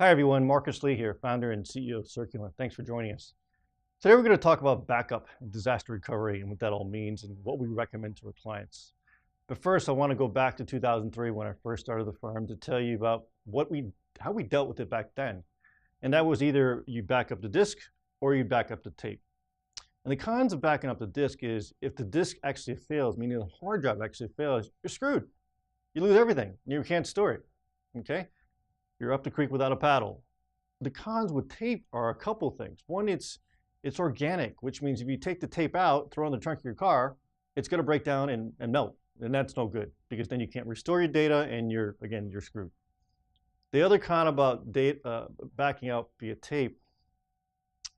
Hi everyone, Marcus Lee here, founder and CEO of Circulent. Thanks for joining us. Today we're going to talk about backup and disaster recovery and what that all means and what we recommend to our clients. But first, I want to go back to 2003 when I first started the firm to tell you about how we dealt with it back then. And that was either you back up the disk or you back up the tape. And the cons of backing up the disk is if the disk actually fails, meaning the hard drive actually fails, you're screwed. You lose everything. You can't store it. Okay? You're up the creek without a paddle. The cons with tape are a couple things. One, it's organic, which means if you take the tape out, throw it in the trunk of your car, it's going to break down and melt. And that's no good because then you can't restore your data and you're screwed. The other con about backing up via tape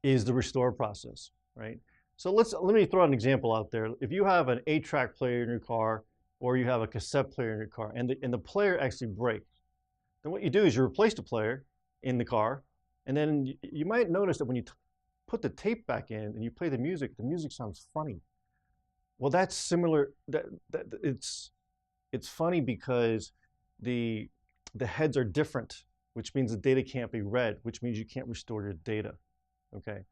is the restore process, right? So let me throw an example out there. If you have an 8-track player in your car or you have a cassette player in your car and the player actually breaks, then what you do is you replace the player in the car, and then you might notice that when you put the tape back in and you play the music sounds funny. Well, that's similar. It's funny because the heads are different, which means the data can't be read, which means you can't restore your data. Okay.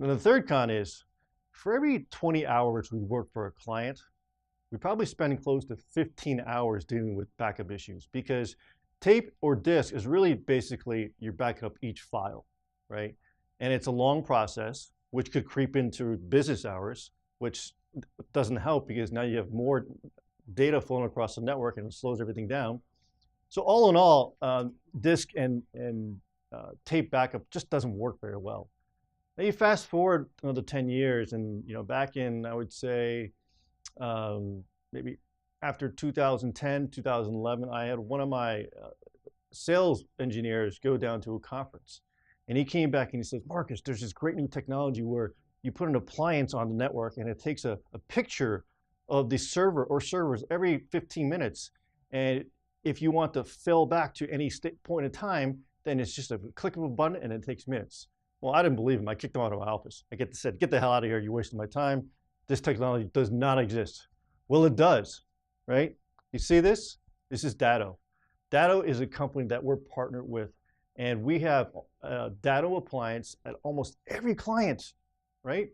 And the third con is for every 20 hours we work for a client, we probably spend close to 15 hours dealing with backup issues because tape or disk is really basically you're backing up each file, right? And it's a long process, which could creep into business hours, which doesn't help because now you have more data flowing across the network and it slows everything down. So all in all, disk and tape backup just doesn't work very well. Now you fast forward another 10 years and back in, I would say, maybe after 2010, 2011, I had one of my sales engineers go down to a conference. And he came back and he says, Marcus, there's this great new technology where you put an appliance on the network and it takes a picture of the server or servers every 15 minutes. And if you want to fill back to any point in time, then it's just a click of a button and it takes minutes. Well, I didn't believe him. I kicked him out of my office. I said, get the hell out of here. You're wasting my time. This technology does not exist. Well, it does. Right? You see this? This is Datto. Datto is a company that we're partnered with, and we have a Datto appliance at almost every client, right?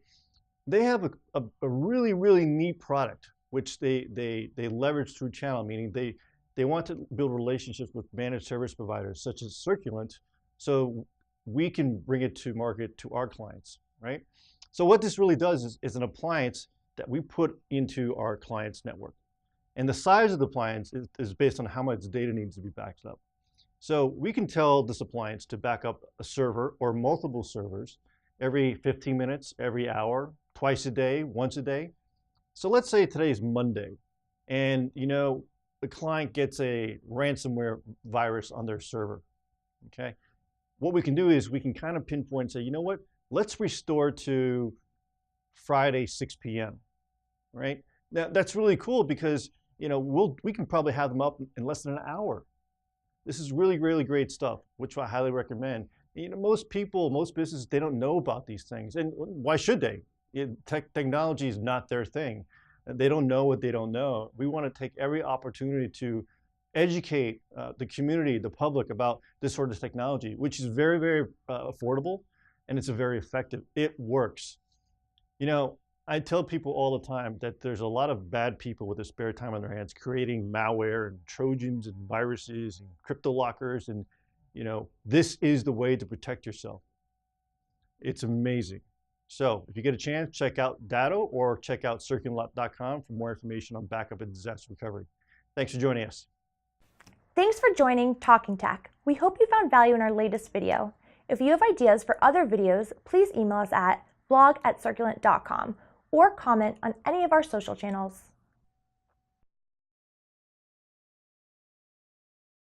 They have a really, really neat product, which they leverage through channel, meaning they want to build relationships with managed service providers such as Circulent, so we can bring it to market to our clients, right? So what this really does is an appliance that we put into our client's network. And the size of the appliance is based on how much data needs to be backed up. So we can tell this appliance to back up a server or multiple servers every 15 minutes, every hour, twice a day, once a day. So let's say today is Monday and the client gets a ransomware virus on their server, okay? What we can do is we can kind of pinpoint and say, you know what, let's restore to Friday, 6 p.m., right? Now that's really cool because we can probably have them up in less than an hour. This is really, really great stuff, which I highly recommend. Most people, most businesses, they don't know about these things. And why should they? Technology is not their thing. They don't know what they don't know. We want to take every opportunity to educate the community, the public about this sort of technology, which is very, very affordable and it's very effective. It works. I tell people all the time that there's a lot of bad people with their spare time on their hands creating malware and Trojans and viruses and crypto lockers. And, this is the way to protect yourself. It's amazing. So if you get a chance, check out Datto or check out Circulent.com for more information on backup and disaster recovery. Thanks for joining us. Thanks for joining Talking Tech. We hope you found value in our latest video. If you have ideas for other videos, please email us at blog@circulent.com or comment on any of our social channels.